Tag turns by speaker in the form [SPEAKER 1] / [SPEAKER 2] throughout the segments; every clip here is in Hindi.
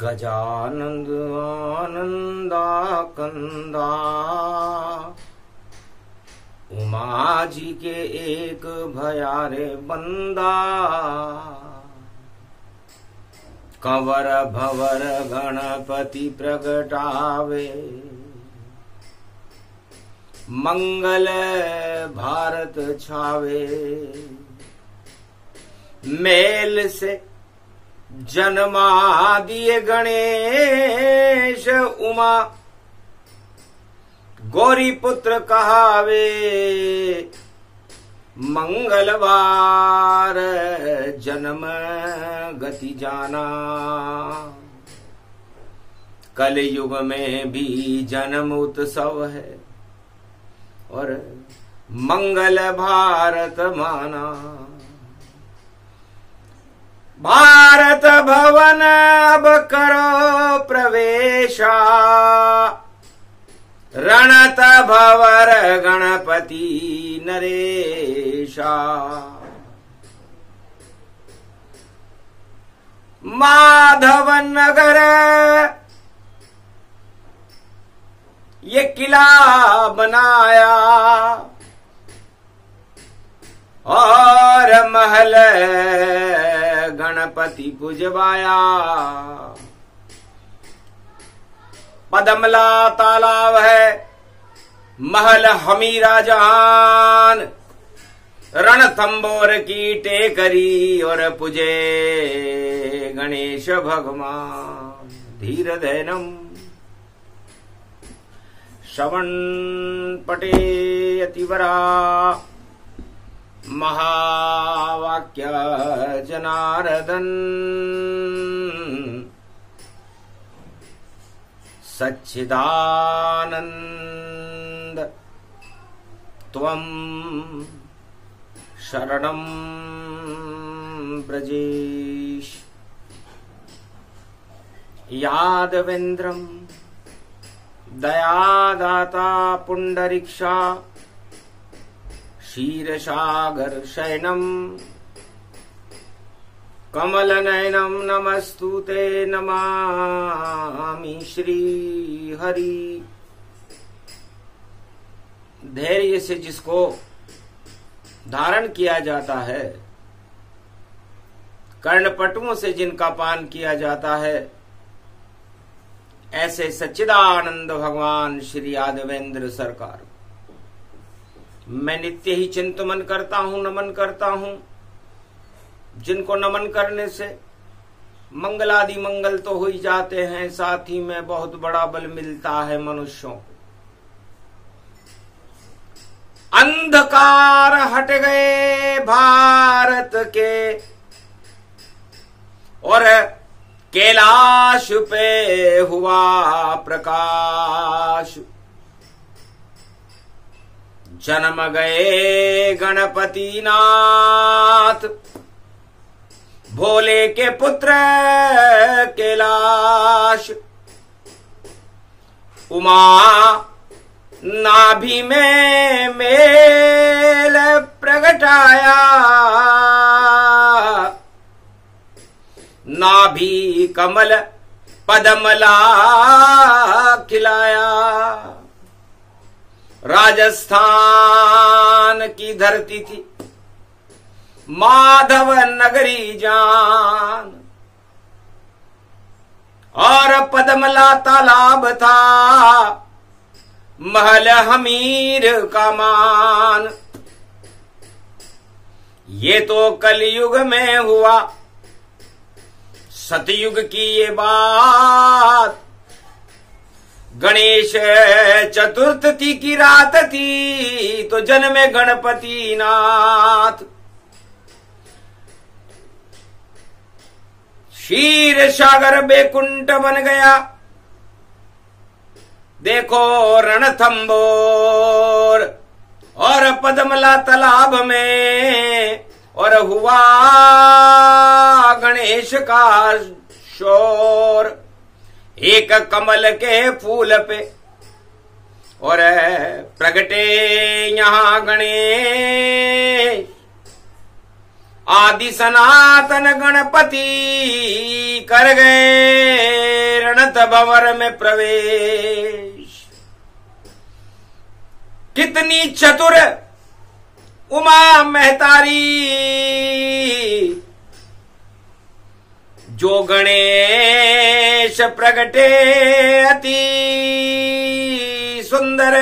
[SPEAKER 1] गजानंद आनंदा कंदा उमा जी के एक भयारे बंदा। कंवर भवर गणपति प्रगटावे मंगल भारत छावे। मेल से जन्मा दिए गणेश उमा गौरी पुत्र कहावे। मंगलवार जन्म गति जाना कलयुग में भी जन्म उत्सव है और मंगल भारत माना। भारत भवन अब करो प्रवेशा रणत भवर गणपति नरेशा। माधव नगर ये किला बनाया और महल गणपति पुजवाया। पदमला तालाब है महल हमीरा जहान। रणथंबोर की टेकरी और पुजे गणेश भगवान। धीर धैनम श्रवण पटे अतिवरा महावाक्य जनार्दन। सच्चिदानंद त्वं शरणं ब्रजेश। यादवेन्द्रं दयादाता पुंडरीक्षा क्षीरसागर शयनम कमल नयनम नमस्तुते नमामि श्री हरि। धैर्य से जिसको धारण किया जाता है, कर्णपटुओं से जिनका पान किया जाता है, ऐसे सच्चिदानंद भगवान श्री यादवेंद्र सरकार मैं नित्य ही चिंतन करता हूं, नमन करता हूं। जिनको नमन करने से मंगलादि मंगल तो हो ही जाते हैं, साथ ही में बहुत बड़ा बल मिलता है मनुष्यों को। अंधकार हट गए भारत के और कैलाश पे हुआ प्रकाश। जन्म गए गणपति नाथ भोले के पुत्र कैलाश। उमा नाभि में मेल प्रगटाया नाभि कमल पदमला खिलाया। राजस्थान की धरती थी माधव नगरी जान और पदमला तालाब था महल हमीर का मान। ये तो कलयुग में हुआ, सतयुग की ये बात। गणेश चतुर्थी की रात थी तो जन्मे गणपति नाथ। क्षीर सागर बेकुंठ बन गया देखो रणथंबोर और पदमला तालाब में और हुआ गणेश का शोर। एक कमल के फूल पे और प्रगटे यहां गणेश आदि सनातन गणपति कर गए रणत भंवर में प्रवेश। कितनी चतुर उमा महतारी, जो गणेश प्रगटे अति सुंदर।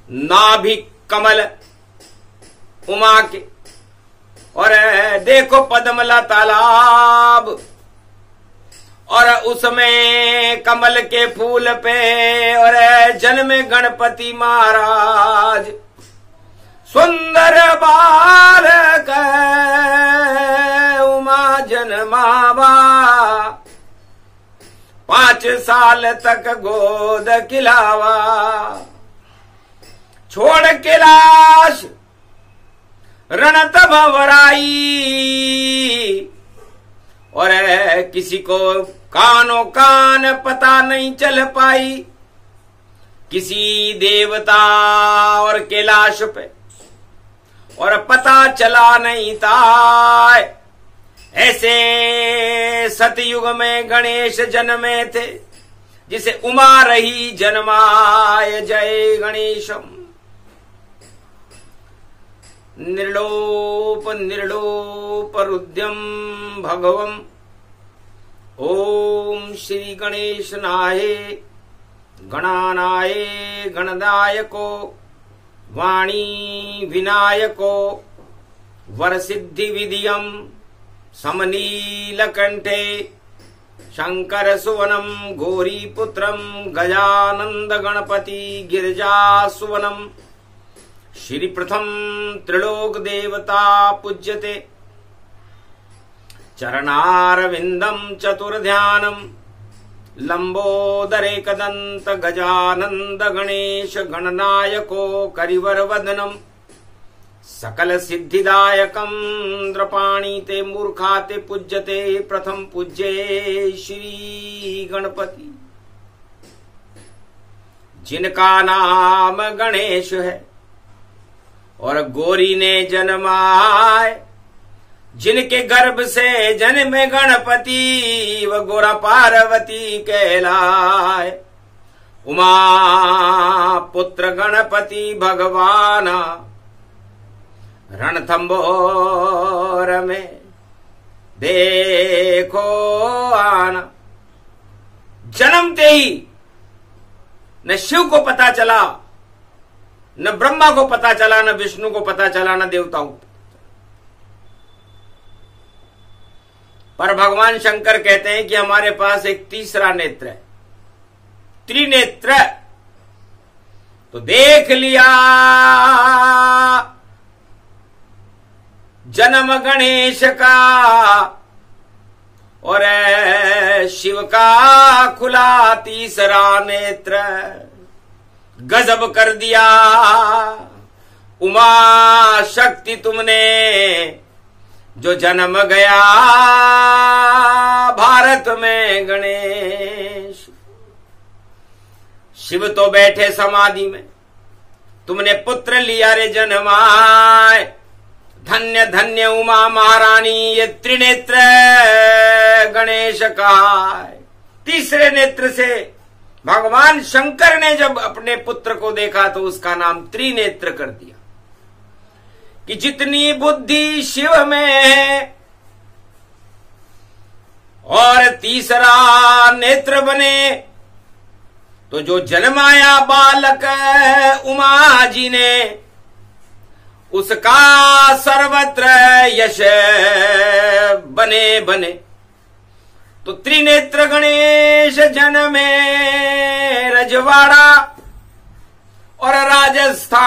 [SPEAKER 1] नाभि कमल उमा के, और देखो पद्मला तालाब, और उसमें कमल के फूल पे और जन्मे गणपति महाराज। सुंदर बालक उमा जन्मावा, 5 साल तक गोद खिलावा। छोड़ के लाश रणत भंवराई, और किसी को कानो कान पता नहीं चल पाई। किसी देवता और कैलाश पे और पता चला नहीं था। ऐसे सतयुग में गणेश जन्मे थे, जिसे उमा रही जन्माय। जय गणेशम। निर्लोप निर्लोप रुद्यम भगवम। ओम श्री गणेशनाय गणानाय गणदायको, वाणी विनायको, वरसिद्धि विधियम समनीलकंठे, शंकर सुवनम गौरीपुत्रम गजानंद गणपति गिरिजा सुवनम। श्री प्रथम त्रिलोक देवता पूज्यते, चरणारविंदम चतुर्ध्यानम, लंबोदरेकदंत गजानंद गणेश गणनायको करिवर वदनम। सकल सिद्धिदायकम द्रपाणी ते मूर्खा ते पूज्यते, प्रथम पूज्ये श्री गणपति। जिनका नाम गणेश है और गौरी ने जन्माए, जिनके गर्भ से जन्मे गणपति व गोरा पार्वती कहलाए। उमा पुत्र गणपति भगवान रणथंबोर में देखो आना। जन्मते ही न शिव को पता चला, न ब्रह्मा को पता चला, न विष्णु को पता चला, न देवताओं को। पर भगवान शंकर कहते हैं कि हमारे पास एक तीसरा नेत्र है, त्रिनेत्र। तो देख लिया जन्म गणेश का और शिव का खुला तीसरा नेत्र। गजब कर दिया उमा शक्ति तुमने, जो जन्म गया भारत में गणेश। शिव तो बैठे समाधि में, तुमने पुत्र लिया रे जन्माए। धन्य धन्य उमा महारानी, ये त्रिनेत्र गणेश का है। तीसरे नेत्र से भगवान शंकर ने जब अपने पुत्र को देखा तो उसका नाम त्रिनेत्र कर दिया। कि जितनी बुद्धि शिव में है और तीसरा नेत्र बने, तो जो जन्माया बालक उमा जी ने, उसका सर्वत्र यश बने बने। तो त्रिनेत्र गणेश जन्मे रजवाड़ा और राजस्थान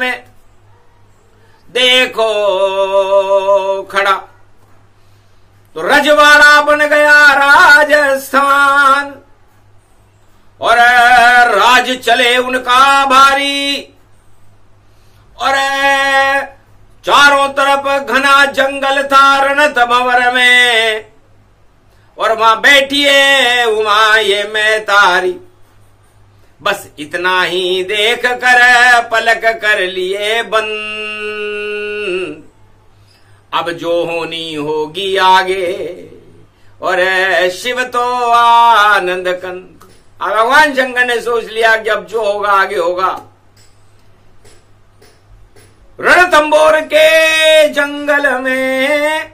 [SPEAKER 1] में देखो खड़ा। तो रजवाड़ा बन गया राजस्थान और राज चले उनका भारी। और चारों तरफ घना जंगल था रणत भंवर में, और वहां बैठी है उमा ये मैं तारी। बस इतना ही देख कर पलक कर लिए बंद, अब जो होनी होगी आगे, और शिव तो आनंद कंद। अब भगवान शंकर ने सोच लिया कि अब जो होगा आगे होगा। रणथंभौर के जंगल में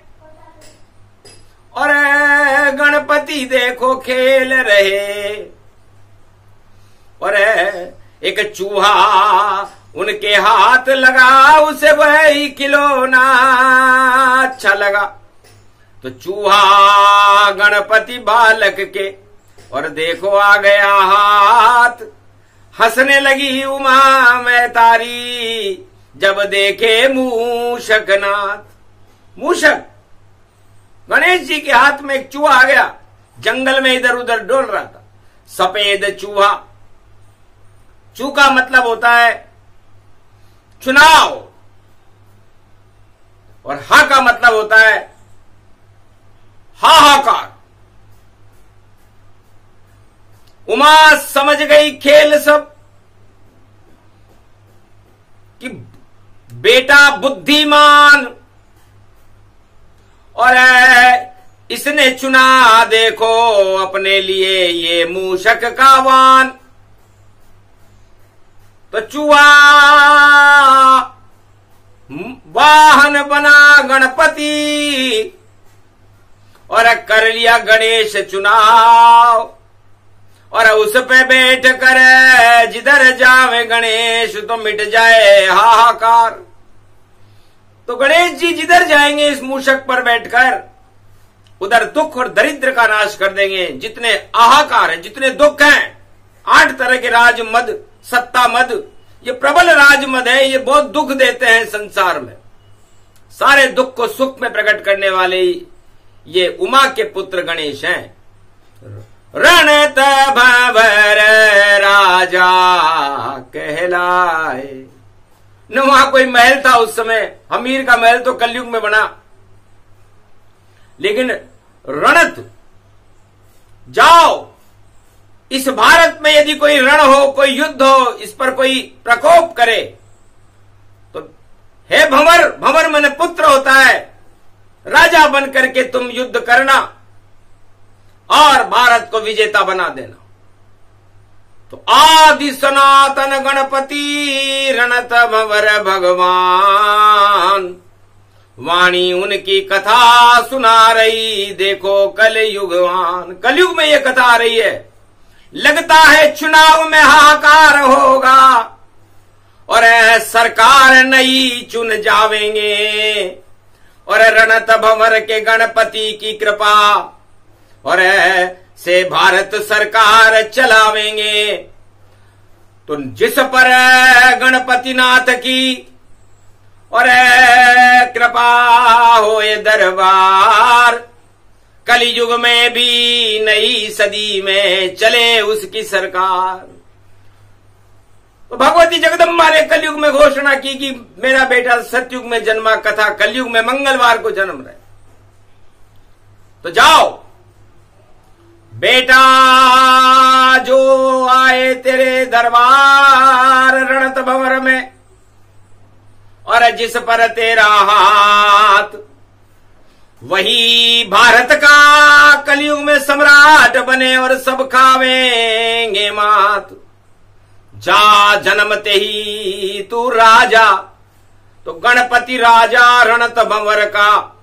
[SPEAKER 1] और गणपति देखो खेल रहे, और एक चूहा उनके हाथ लगा, उसे वही खिलौना अच्छा लगा। तो चूहा गणपति बालक के, और देखो आ गया हाथ, हंसने लगी उमा मैं तारी, जब देखे मूषक नाथ। मूषक गणेश जी के हाथ में एक चूहा आ गया, जंगल में इधर उधर डोल रहा था। सफेद चूहा, चू का मतलब होता है चुनाव, और हा का मतलब होता है हाहाकार। उमा समझ गई खेल सब कि बेटा बुद्धिमान, और इसने चुना देखो अपने लिए ये मूषक का वान। तो चूहा वाहन बना गणपति, और कर लिया गणेश चुनाव, और उस पे बैठ कर जिधर जावे गणेश तो मिट जाए हाहाकार। तो गणेश जी जिधर जाएंगे इस मूषक पर बैठकर, उधर दुख और दरिद्र का नाश कर देंगे। जितने हाहाकार है, जितने दुख हैं, 8 तरह के राज मद, सत्ता मद, ये प्रबल राज मद है, ये बहुत दुख देते हैं संसार में। सारे दुख को सुख में प्रकट करने वाले ये उमा के पुत्र गणेश हैं। रणत भंवर राजा कहलाए। न वहां कोई महल था उस समय, हमीर का महल तो कलयुग में बना, लेकिन रणत जाओ, इस भारत में यदि कोई रण हो, कोई युद्ध हो, इस पर कोई प्रकोप करे तो हे भंवर, भंवर मैंने पुत्र होता है, राजा बन करके तुम युद्ध करना और भारत को विजेता बना देना। तो आदि सनातन गणपति रणत भंवर भगवान, वाणी उनकी कथा सुना रही, देखो कलयुगवान। कलयुग में ये कथा आ रही है। लगता है चुनाव में हाहाकार होगा, और सरकार नई चुन जावेंगे, और रणत भंवर के गणपति की कृपा और से भारत सरकार चलावेंगे। तो जिस पर गणपति नाथ की और कृपा होए दरबार, कलियुग में भी नई सदी में चले उसकी सरकार। तो भगवती जगदम्बा ने कलयुग में घोषणा की कि मेरा बेटा सतयुग में जन्मा, कथा कलयुग में मंगलवार को जन्म रहे। तो जाओ बेटा जो आए तेरे दरबार रणत भंवर में, और जिस पर तेरा हाथ, वही भारत का कलयुग में सम्राट बने और सब खावेंगे मात। जा जन्मते ही तू राजा, तो गणपति राजा रणत भंवर का,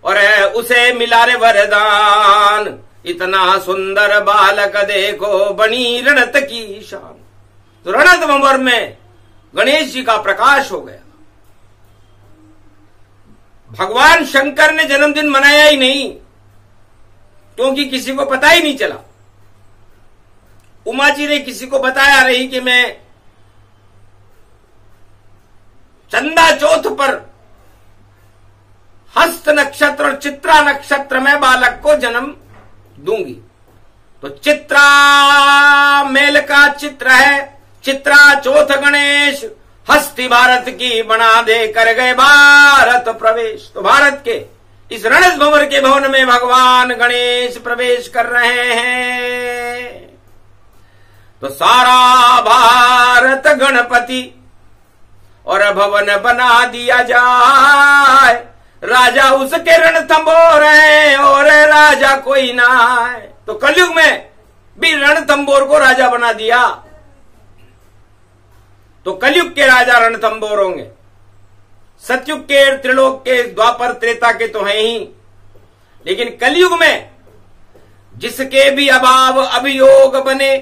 [SPEAKER 1] और उसे मिला रे वरदान, इतना सुंदर बालक देखो बनी रणत की शान। तो रणत भंवर में गणेश जी का प्रकाश हो गया। भगवान शंकर ने जन्मदिन मनाया ही नहीं, क्योंकि किसी को पता ही नहीं चला। उमा जी ने किसी को बताया नहीं कि मैं चंदा चौथ पर हस्त नक्षत्र और चित्रा नक्षत्र में बालक को जन्म दूंगी। तो चित्रा मेल का चित्र है, चित्रा चौथ गणेश, हस्ती भारत की बना दे कर गए भारत प्रवेश। तो भारत के इस रणत भंवर के भवन में भगवान गणेश प्रवेश कर रहे हैं। तो सारा भारत गणपति और भवन बना दिया जाए। राजा उसके रणथंबोर है और राजा कोई ना है। तो कलयुग में भी रणथंबोर को राजा बना दिया। तो कलयुग के राजा रणथंबोर होंगे। सतयुग के, त्रिलोक के, द्वापर त्रेता के तो हैं ही, लेकिन कलयुग में जिसके भी अभाव अभियोग बने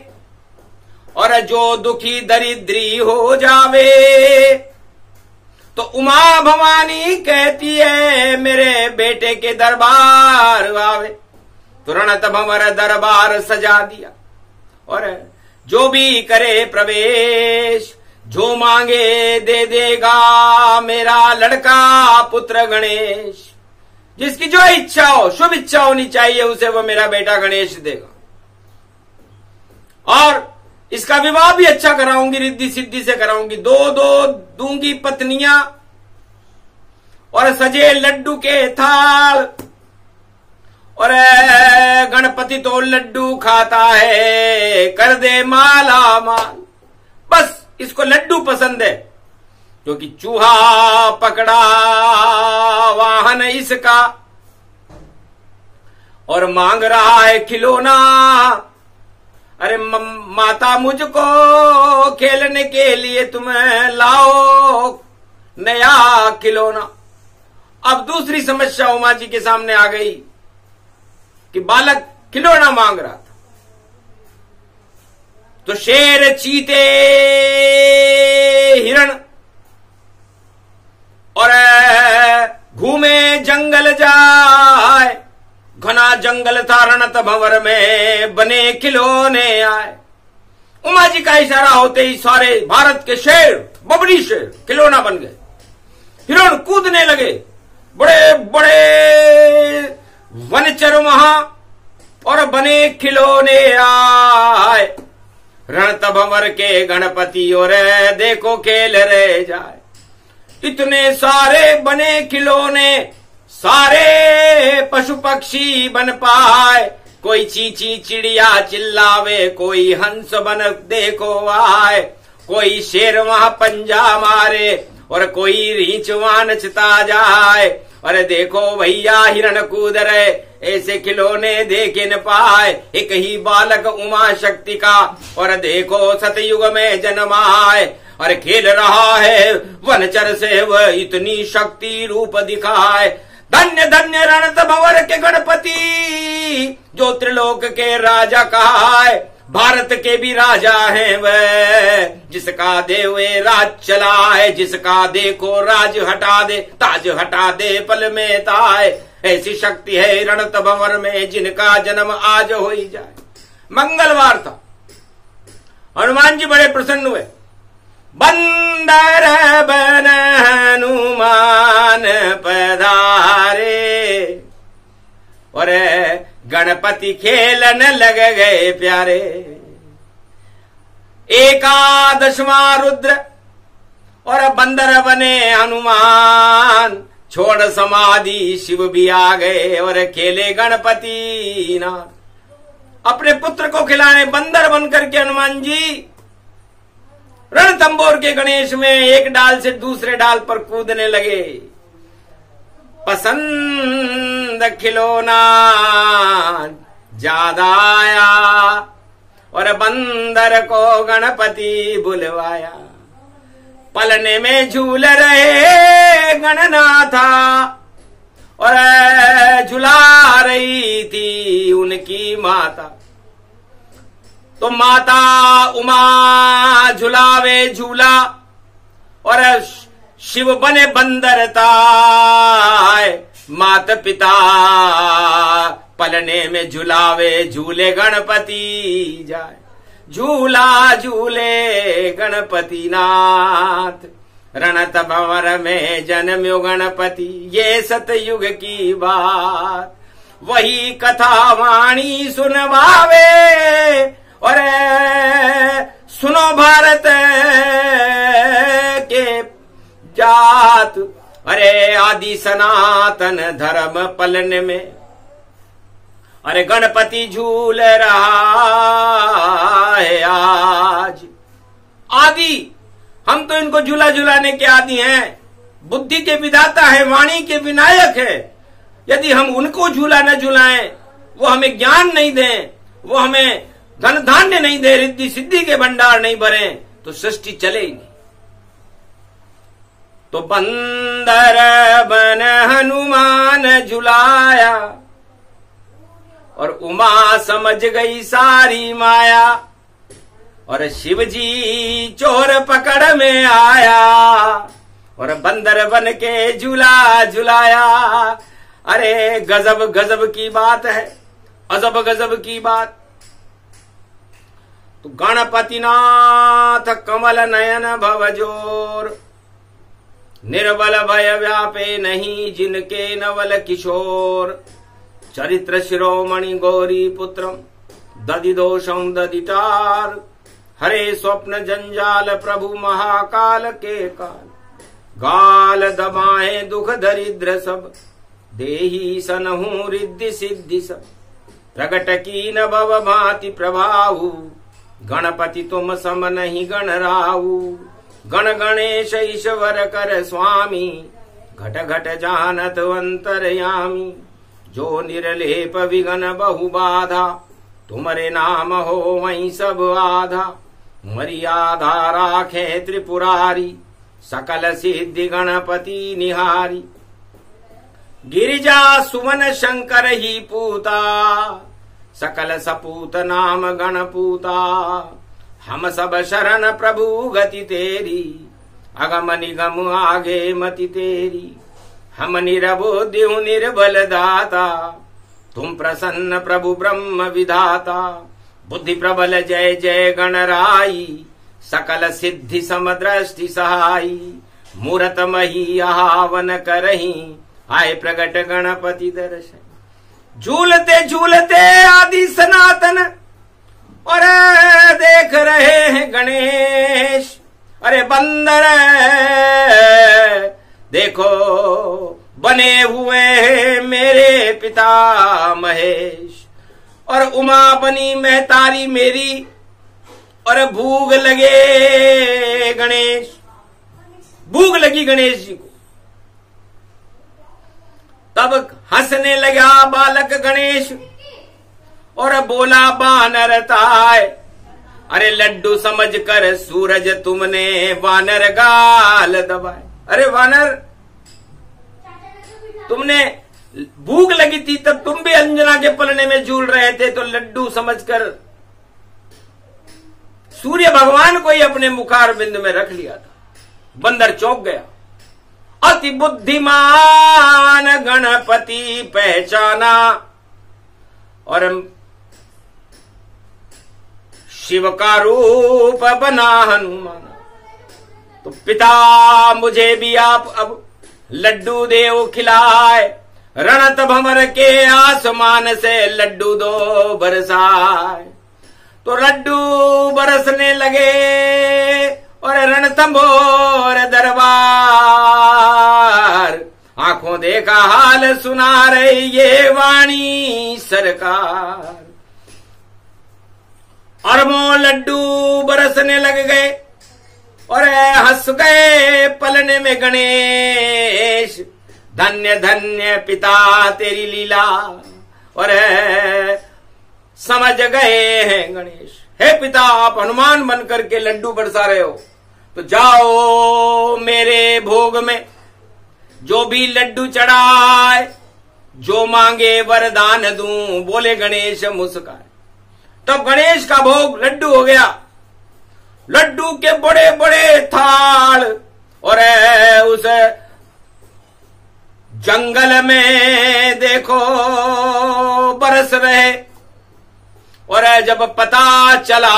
[SPEAKER 1] और जो दुखी दरिद्री हो जावे, तो उमा भवानी कहती है मेरे बेटे के दरबार आवे। तो रणत भंवर दरबार सजा दिया और जो भी करे प्रवेश, जो मांगे दे देगा मेरा लड़का पुत्र गणेश। जिसकी जो इच्छा हो, शुभ इच्छा होनी चाहिए उसे, वो मेरा बेटा गणेश देगा। और इसका विवाह भी अच्छा कराऊंगी, रिद्धि सिद्धि से कराऊंगी। दो दूंगी पत्नियां और सजे लड्डू के थाल। और गणपति तो लड्डू खाता है, कर दे माला माल। बस इसको लड्डू पसंद है, क्योंकि चूहा पकड़ा वाहन इसका और मांग रहा है खिलौना। अरे माता मुझको खेलने के लिए तुम लाओ नया खिलौना। अब दूसरी समस्या उमा जी के सामने आ गई कि बालक खिलौना मांग रहा था। तो शेर, चीते, हिरण और घूमे जंगल जाए। घना जंगल था रणत भंवर में, बने खिलौने आए। उमा जी का इशारा होते ही सारे भारत के शेर, बबरी शेर खिलौना बन गए। हिरण कूदने लगे, बड़े बड़े वनचर वहां और बने खिलौने आए। रणत भंवर के गणपति और देखो खेल रहे जाए। इतने सारे बने खिलौने, सारे पशु पक्षी बन पाए। कोई चींची चिड़िया चिल्लावे, कोई हंस बन देखो आए। कोई शेर वहां पंजा मारे और कोई रीछ वहां नचता जाए। अरे देखो भैया हिरण कूद रहे, ऐसे खिलौने देखे न पाए। एक ही बालक उमा शक्ति का और देखो सतयुग में जन्माए। और खेल रहा है वनचर से वह इतनी शक्ति रूप दिखाए। धन्य धन्य रणत भंवर के गणपति, जो त्रिलोक के राजा कहा है। भारत के भी राजा हैं वह, जिसका देवे राज चला है। जिसका देखो राज हटा दे, ताज हटा दे पल में ताए। ऐसी शक्ति है रणत भंवर में, जिनका जन्म आज हो ही जाए। मंगलवार था, हनुमान जी बड़े प्रसन्न हुए। बंदर बन हनुमान पधारे और गणपति खेलन लग गए प्यारे। एकादशवां रुद्र और बंदर बने हनुमान। छोड़ समाधि शिव भी आ गए और खेले गणपति नाथ। अपने पुत्र को खिलाने बंदर बनकर के हनुमान जी रणथंबोर के गणेश में एक डाल से दूसरे डाल पर कूदने लगे। पसंद खिलौना ज्यादा आया और बंदर को गणपति बुलवाया। पलने में झूल रहे गणनाथा और झुला रही थी उनकी माता। तो माता उमा झुलावे झूला और शिव बने बंदर ताय। माता पिता पलने में झुलावे झूले गणपति जाए। झूला झूले गणपति नाथ, रणत भंवर में जन्म्यो गणपति। ये सतयुग की बात, वही कथा वाणी सुनवावे। और सुनो भारत के जात, अरे आदि सनातन धर्म पलन में अरे गणपति झूल रहा है आज। आदि, हम तो इनको झूला झुलाने के आदि हैं। बुद्धि के विधाता है, वाणी के विनायक है। यदि हम उनको झूला न झुलाएं, वो हमें ज्ञान नहीं दें, वो हमें धन धान्य नहीं दे, रिद्धि सिद्धि के भंडार नहीं भरे, तो सृष्टि चले ही नहीं। तो बंदर बन हनुमान झुलाया और उमा समझ गई सारी माया, और शिव जी चोर पकड़ में आया और बंदर बन के झूला झुलाया। अरे गजब गजब की बात है, अजब गजब की बात। तो गणपतिनाथ कमल नयन भवजोर, निर्बल भय व्यापे नहीं जिनके नवल किशोर। चरित्र शिरोमणि गौरी पुत्रम दधिदोषं दधितार, हरे स्वप्न जंजाल प्रभु महाकाल के काल। गाल दबाए दुख दरिद्र सब, देही सनहु रिद्धि सिद्धि सब। प्रगट की न भव भांति प्रभाऊ, गणपति तुम सम नहीं गणराऊ। गण गणेश ईश्वर कर स्वामी, घट घट जानत अंतरयामी। जो निर्लेप विघन बहु बाधा, तुम्हारे नाम हो वहीं सब आधा। मर्यादा राखे त्रिपुरारी, सकल सिद्धि गणपति निहारी। गिरिजा सुमन शंकर ही पूता, सकल सपूत नाम गणपूता। हम सब शरण प्रभु गति तेरी, अगम निगम आगे मति तेरी। हम निरबुद्धि निर्बल दाता, तुम प्रसन्न प्रभु ब्रह्म विधाता। बुद्धि प्रबल जय जय गणराई, सकल सिद्धि समदृष्टि सहाई। मूरत मही आवन करही, आए प्रगट गणपति दर्शन। झूलते झूलते आदि सनातन, और देख रहे हैं गणेश। अरे बंदर देखो बने हुए हैं मेरे पिता महेश। और उमा बनी महतारी मेरी, और भूख लगे गणेश, भूख लगी गणेश जी को। तब हंसने लगा बालक गणेश और बोला बानर ताय। अरे लड्डू समझकर सूरज तुमने वानर गाल दबाए। अरे वानर, तुमने भूख लगी थी तब तुम भी अंजना के पलने में झूल रहे थे, तो लड्डू समझकर सूर्य भगवान को ही अपने मुखार बिंद में रख लिया था। बंदर चौंक गया। अति बुद्धिमान गणपति पहचाना, और शिव का रूप बना हनुमान। तो पिता मुझे भी आप अब लड्डू देव खिलाए। रणत भंवर के आसमान से लड्डू दो बरसाए। तो लड्डू बरसने लगे और रणथंभोर दरबार। आंखों देखा हाल सुना रही ये वाणी सरकार। अरबों लड्डू बरसने लग गए और हंस गए पलने में गणेश। धन्य धन्य पिता तेरी लीला, और समझ गए हैं गणेश। हे पिता, आप हनुमान बनकर के लड्डू बरसा रहे हो, तो जाओ मेरे भोग में जो भी लड्डू चढ़ाए, जो मांगे वरदान दूं। बोले गणेश मुस्काए। तब गणेश का भोग लड्डू हो गया। लड्डू के बड़े बड़े थाल, और उस जंगल में देखो बरस रहे। और जब पता चला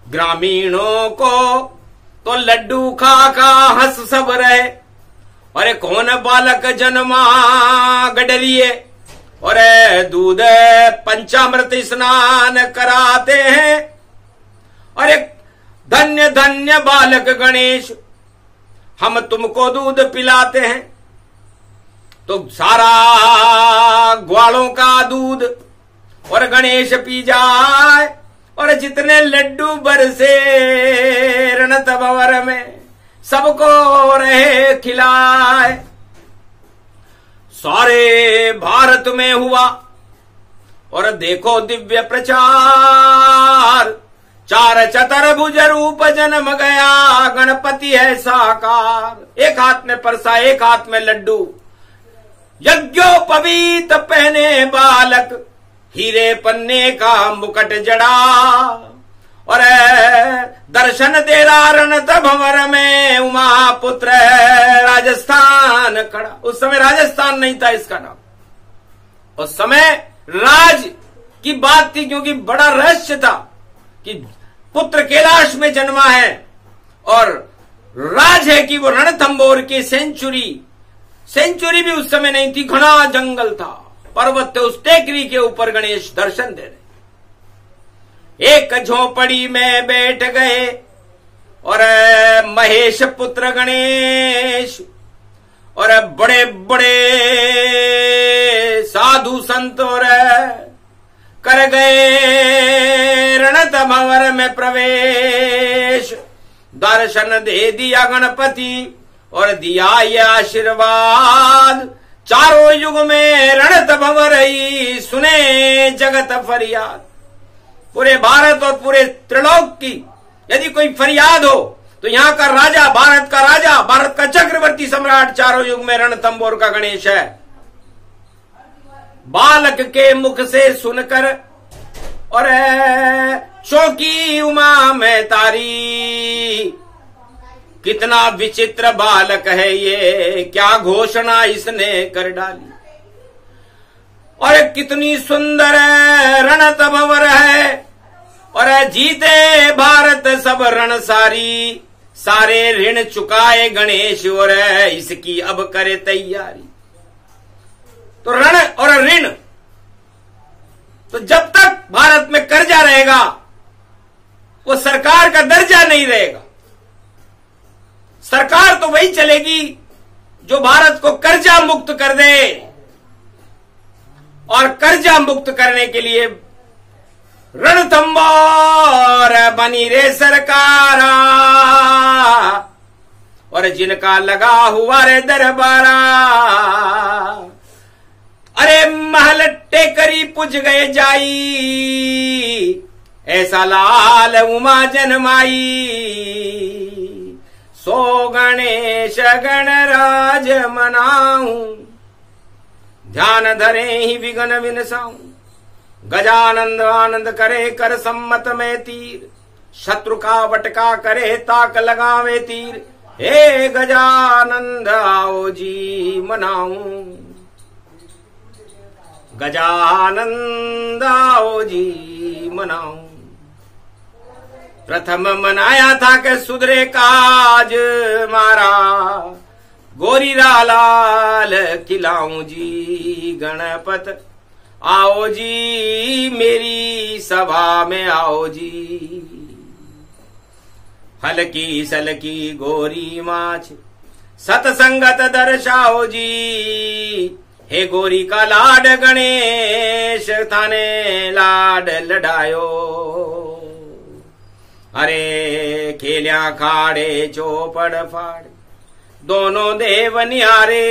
[SPEAKER 1] ग्रामीणों को, तो लड्डू खा खा हंस सब रहे। अरे कौन बालक जन्मा गडरिए, और दूध पंचामृत स्नान कराते हैं। अरे धन्य धन्य बालक गणेश, हम तुमको दूध पिलाते हैं। तो सारा ग्वालों का दूध और गणेश पी जाए और जितने लड्डू बरसे रणत भंवर में सबको रहे खिलाए। सारे भारत में हुआ और देखो दिव्य प्रचार, चार चतुर्भुज रूप जन्म गया गणपति है साकार। एक हाथ में परसा एक हाथ में लड्डू, यज्ञोपवीत पहने बालक, हीरे पन्ने का मुकुट जड़ा और दर्शन दे रणत भंवर में उमा पुत्र राजस्थान खड़ा। उस समय राजस्थान नहीं था इसका नाम, उस समय राज की बात थी, क्योंकि बड़ा रहस्य था कि पुत्र कैलाश में जन्मा है और राज है कि वो रणथंबोर की सेंचुरी भी उस समय नहीं थी, घना जंगल था, पर्वत थे, उस टेकरी के ऊपर गणेश दर्शन दे रहे। एक झोपड़ी में बैठ गए और महेश पुत्र गणेश और बड़े बड़े साधु संत और कर गए रणत भंवर में प्रवेश। दर्शन दे दिया गणपति और दिया ये आशीर्वाद, चारों युग में रणत भंवर ही सुने जगत फरियाद। पूरे भारत और पूरे त्रिलोक की यदि कोई फरियाद हो तो यहाँ का राजा, भारत का राजा, भारत का चक्रवर्ती सम्राट चारों युग में रणथंबोर का गणेश है। बालक के मुख से सुनकर और चौकी उमा में तारी, कितना विचित्र बालक है ये, क्या घोषणा इसने कर डाली। और कितनी सुंदर रणत भंवर है और जीते भारत सब रण सारी, सारे ऋण चुकाए गणेश और इसकी अब करे तैयारी। तो रण और ऋण, तो जब तक भारत में कर्जा रहेगा वो सरकार का दर्जा नहीं रहेगा। सरकार तो वही चलेगी जो भारत को कर्जा मुक्त कर दे, और कर्जा मुक्त करने के लिए रणथंबोर बनी रे सरकारा, और जिनका लगा हुआ रे दरबारा। अरे महल टेकरी पुज गए जाई, ऐसा लाल उमा जन्माई। सो गणेश गणराज मनाऊं, ध्यान धरे ही विघ्न विनसाऊं। गजानंद आनंद करे कर सम्मत में तीर, शत्रु का वटका करे ताक लगावे तीर। हे गजानंद आओ जी मनाऊं, गजानंद आओ जी मनाऊं। प्रथम मनाया था कि सुधरे काज मारा, गोरी लाल खिलाऊं जी गणपत। आओ जी मेरी सभा में आओ जी, हलकी सलकी गोरी माछ सतसंगत दर्शाओ जी। हे गोरी का लाड गणेश थाने लाड लडायो। अरे खेल्या खाड़े चौपड़ फाड़, दोनों देव निहारे।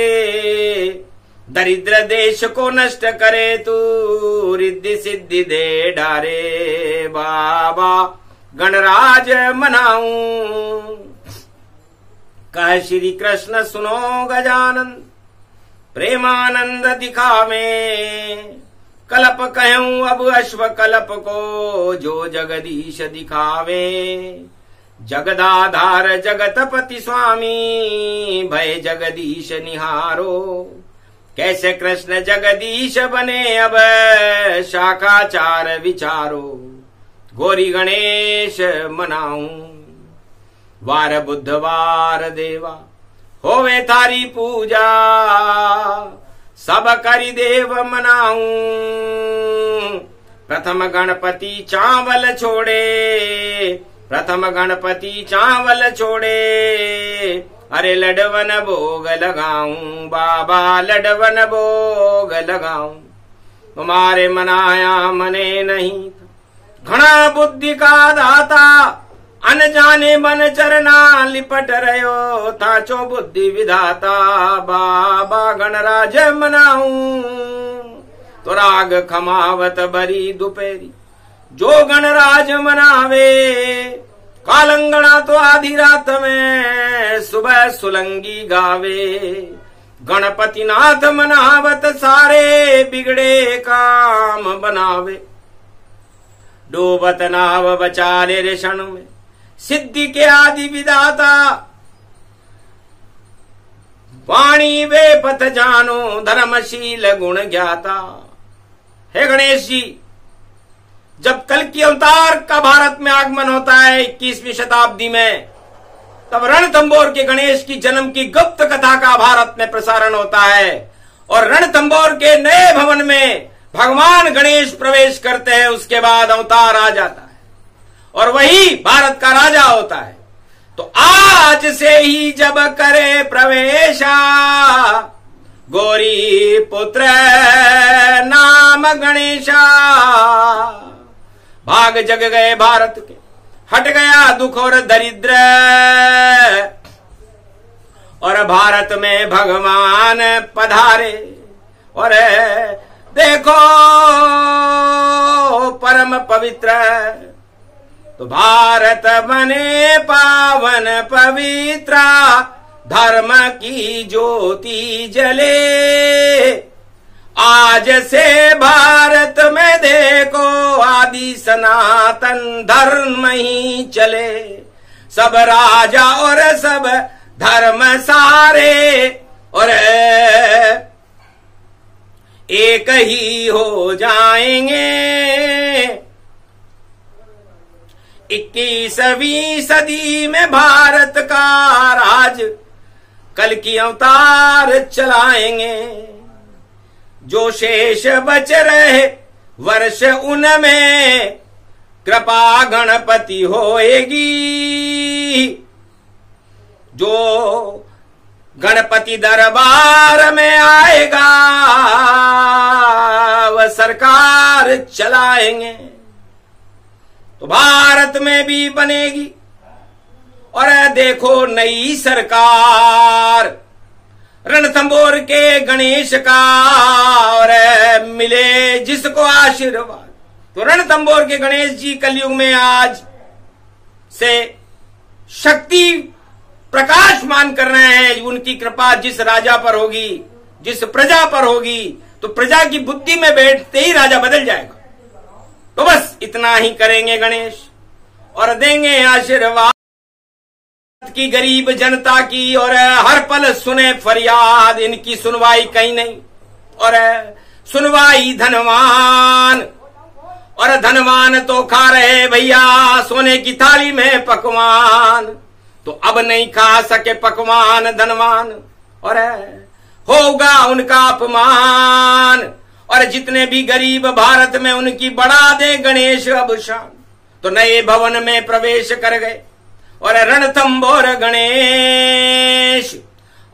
[SPEAKER 1] दरिद्र देश को नष्ट करे तू, रिद्धि सिद्धि दे डारे। बाबा गणराज मनाऊं, कह श्री कृष्ण सुनो गजानंद, प्रेमानंद दिखावे। कल्प कहूं अब अश्व कल्प को, जो जगदीश दिखावे। जगदाधार जगतपति स्वामी, भय जगदीश निहारो। कैसे कृष्ण जगदीश बने अब, शाखाचार विचारो। गौरी गणेश मनाऊं, वार बुधवार देवा होवे थारी पूजा। सब करी देव मनाऊं, प्रथम गणपति चावल छोड़े। प्रथम गणपति चावल छोड़े, अरे लडवन भोग लगाऊं बाबा, लडवन भोग लगाऊं, तुम्हारे मनाया मने नहीं। घना बुद्धि का दाता, अनजाने बन चरना लिपट रहो, थाचो बुद्धि विधाता, बाबा गणराज मनाऊं। तो राग खमावत बरी दोपहरी, जो गणराज मनावे, कालंगना तो आधी रात में सुबह सुलंगी गावे। गणपति नाथ मनावत सारे बिगड़े काम बनावे। डूबत नाव बचाले रे क्षण में, सिद्धि के आदि विदाता, वाणी वे पथ जानो, धर्मशील गुण ज्ञाता। हे गणेश जी, जब कल की अवतार का भारत में आगमन होता है 21वीं शताब्दी में, तब रणथंबोर के गणेश की जन्म की गुप्त कथा का भारत में प्रसारण होता है। और रणथंबोर के नए भवन में भगवान गणेश प्रवेश करते हैं, उसके बाद अवतार आ जाता है और वही भारत का राजा होता है। तो आज से ही जब करे प्रवेशा, गौरी पुत्र नाम गणेशा। भाग जग गए भारत के, हट गया दुख और दरिद्र, और भारत में भगवान पधारे। और देखो परम पवित्र, तो भारत बने पावन पवित्र, धर्म की ज्योति जले। आज से भारत में देखो आदि सनातन धर्म ही चले। सब राजा और सब धर्म सारे, और एक ही हो जाएंगे। 21वीं सदी में भारत का राज कल की अवतार चलाएंगे। जो शेष बच रहे वर्ष उनमें कृपा गणपति होएगी। जो गणपति दरबार में आएगा वह सरकार चलाएंगे। तो भारत में भी बनेगी और देखो नई सरकार रणथंबोर के गणेश का, और मिले जिसको आशीर्वाद। तो रणथंबोर के गणेश जी कलयुग में आज से शक्ति प्रकाशमान कर रहे हैं। उनकी कृपा जिस राजा पर होगी, जिस प्रजा पर होगी, तो प्रजा की बुद्धि में बैठते ही राजा बदल जाएगा। तो बस इतना ही करेंगे गणेश और देंगे आशीर्वाद की गरीब जनता की, और हर पल सुने फरियाद। इनकी सुनवाई कहीं नहीं, और सुनवाई धनवान, और धनवान तो खा रहे भैया सोने की थाली में पकवान। तो अब नहीं खा सके पकवान धनवान, और होगा उनका अपमान। और जितने भी गरीब भारत में उनकी बढ़ा दे गणेश अब शान। तो नए भवन में प्रवेश कर गए और रणथंबोर गणेश,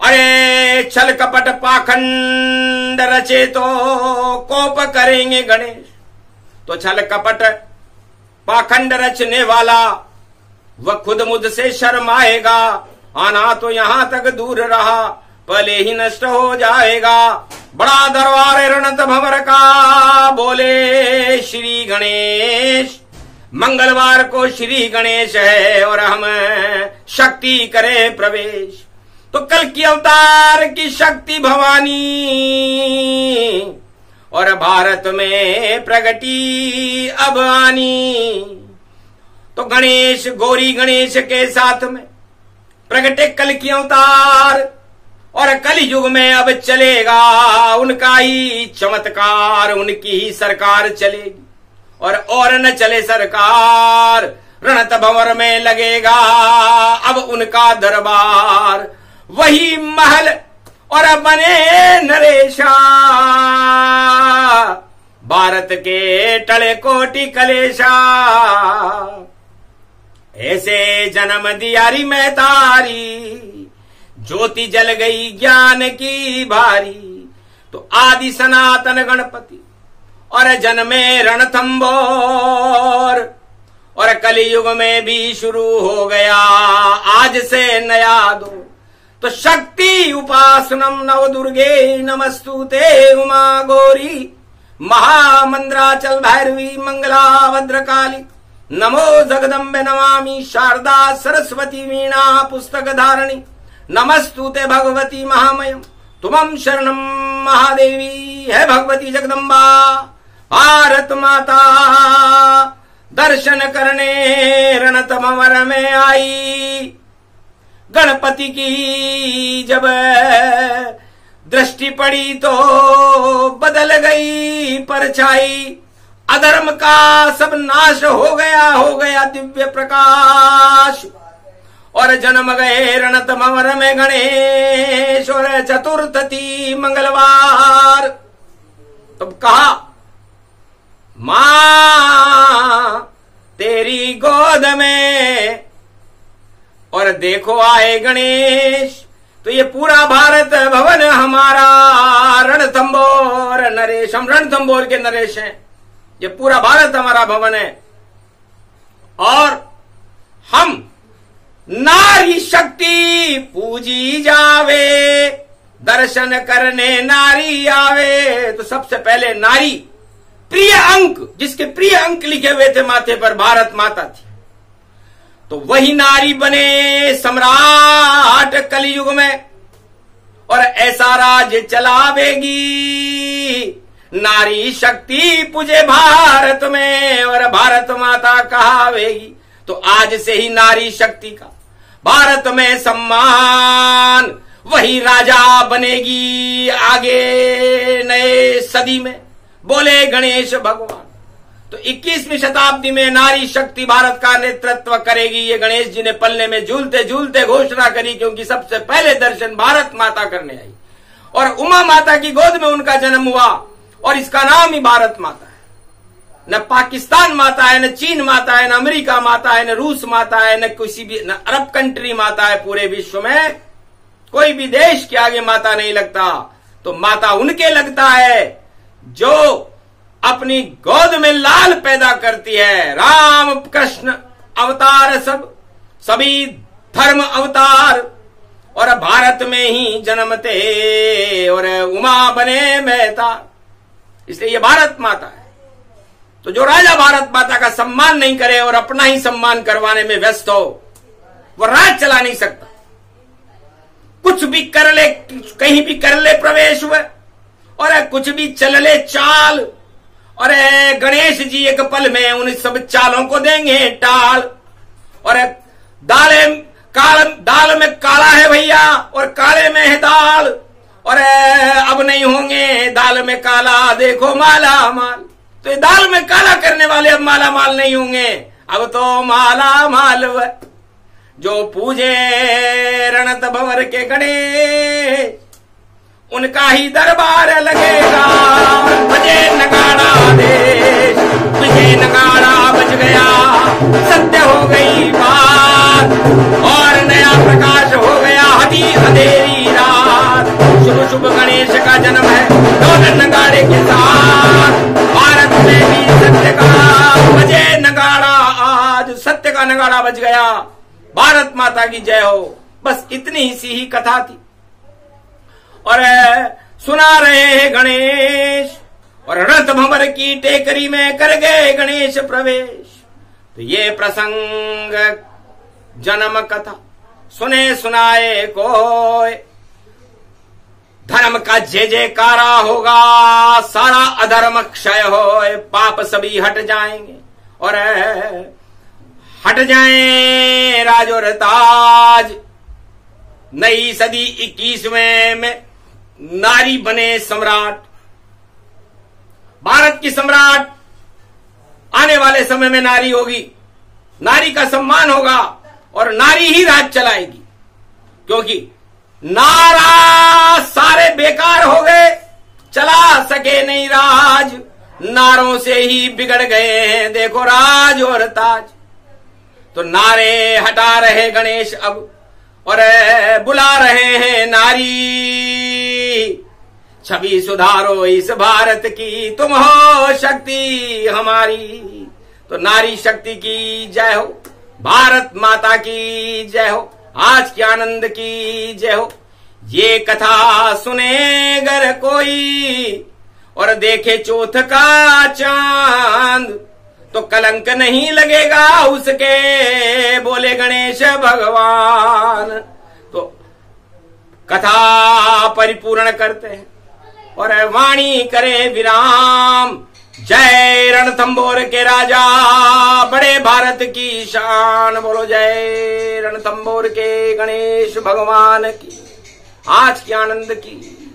[SPEAKER 1] अरे छल कपट पाखंड रचे तो कोप करेंगे गणेश। तो छल कपट पाखंड रचने वाला वह खुद मुझसे शर्माएगा। आना तो यहां तक दूर रहा, पहले ही नष्ट हो जाएगा। बड़ा दरबार रणथंभोर का, बोले श्री गणेश। मंगलवार को श्री गणेश है और हम शक्ति करें प्रवेश। तो कल की अवतार की शक्ति भवानी, और भारत में प्रगति अब आनी। तो गणेश गौरी गणेश के साथ में प्रगटे कल की अवतार, और कल युग में अब चलेगा उनका ही चमत्कार। उनकी ही सरकार चलेगी और न चले सरकार। रणथंभोर में लगेगा अब उनका दरबार। वही महल और बने नरेशा, भारत के टले कोटि कलेशा। ऐसे जन्म दियारी में तारी, ज्योति जल गई ज्ञान की भारी। तो आदि सनातन गणपति और जन्मे रणथंबोर, और कलयुग में भी शुरू हो गया आज से नया दौर। तो शक्ति उपासनम नव दुर्गे नमस्तुते उमा गौरी, महामंद्राचल भैरवी मंगला भद्रकाली, नमो जगदम्बे नमामि शारदा सरस्वती वीणा पुस्तक धारणी, नमस्तुते भगवती महामयम तुमं शरणम महादेवी। है भगवती जगदम्बा भारत माता दर्शन करने रणथंभोर में आई। गणपति की जब दृष्टि पड़ी तो बदल गई परछाई, अधर्म का सब नाश हो गया दिव्य प्रकाश। और जन्म गए रणथंभोर में गणेश, और चतुर्थ थी मंगलवार। तब कहा मां तेरी गोद में, और देखो आए गणेश। तो ये पूरा भारत भवन हमारा रणथंभोर नरेश, हम रणथंभोर के नरेश हैं। ये पूरा भारत हमारा भवन है। और हम नारी शक्ति पूजी जावे, दर्शन करने नारी आवे। तो सबसे पहले नारी प्रिय अंक, जिसके प्रिय अंक लिखे हुए थे माथे पर, भारत माता थी। तो वही नारी बने सम्राट कलयुग में, और ऐसा राज्य चलावेगी। नारी शक्ति पूजे भारत में, और भारत माता कहावेगी। तो आज से ही नारी शक्ति का भारत में सम्मान, वही राजा बनेगी आगे नए सदी में, बोले गणेश भगवान। तो 21वीं शताब्दी में नारी शक्ति भारत का नेतृत्व करेगी। ये गणेश जी ने पल्ले में झूलते झूलते घोषणा करी, क्योंकि सबसे पहले दर्शन भारत माता करने आई, और उमा माता की गोद में उनका जन्म हुआ, और इसका नाम ही भारत माता है। न पाकिस्तान माता है, न चीन माता है, न अमेरिका माता है, न रूस माता है, न किसी भी, न अरब कंट्री माता है। पूरे विश्व में कोई भी देश के आगे माता नहीं लगता। तो माता उनके लगता है जो अपनी गोद में लाल पैदा करती है। राम कृष्ण अवतार सभी धर्म अवतार, और भारत में ही जन्मते, और उमा बने मेहता। इसलिए ये भारत माता है। तो जो राजा भारत माता का सम्मान नहीं करे और अपना ही सम्मान करवाने में व्यस्त हो, वो राज चला नहीं सकता। कुछ भी कर ले, कहीं भी कर ले प्रवेश हुए, और कुछ भी चल ले चाल, और गणेश जी एक पल में उन सब चालों को देंगे टाल। और दाल में काला है भैया, और काले में है दाल, और अब नहीं होंगे दाल में काला, देखो माला माल। तो ये दाल में काला करने वाले अब माला माल नहीं होंगे, अब तो माला माल। जो पूजे रणथंभोर के गणेश, उनका ही दरबार लगेगा। बजे नगाड़ा देश, तुझे नगाड़ा बज गया, सत्य हो गई बात, और नया प्रकाश हो गया हदी अंधेरी रात। शुभ शुभ गणेश का जन्म है ढोल नगाड़े के साथ, भारत में भी सत्य का बजे नगाड़ा, आज सत्य का नगाड़ा बज गया। भारत माता की जय हो। बस इतनी सी ही कथा थी, और सुना रहे हैं गणेश, और रणथंभोर की टेकरी में कर गए गणेश प्रवेश। तो ये प्रसंग जन्म कथा सुने सुनाए कोय, धर्म का जय जयकारा होगा, सारा अधर्म क्षय होए, पाप सभी हट जाएंगे, और हट जाए राज और ताज। नई सदी 21वें में नारी बने सम्राट, भारत की सम्राट। आने वाले समय में नारी होगी, नारी का सम्मान होगा, और नारी ही राज चलाएगी। क्योंकि नारा सारे बेकार हो गए, चला सके नहीं राज, नारों से ही बिगड़ गए हैं देखो राज और ताज। तो नारे हटा रहे गणेश अब, और बुला रहे हैं नारी, छवि सुधारो इस भारत की, तुम हो शक्ति हमारी। तो नारी शक्ति की जय हो, भारत माता की जय हो, आज के आनंद की जय हो। ये कथा सुने अगर कोई और देखे चौथ का चांद, तो कलंक नहीं लगेगा उसके, बोले गणेश भगवान। तो कथा परिपूर्ण करते हैं और वाणी करे विराम। जय रणथंबोर के राजा, बड़े भारत की शान, बोलो जय रणथंबोर के गणेश भगवान की, आज के आनंद की।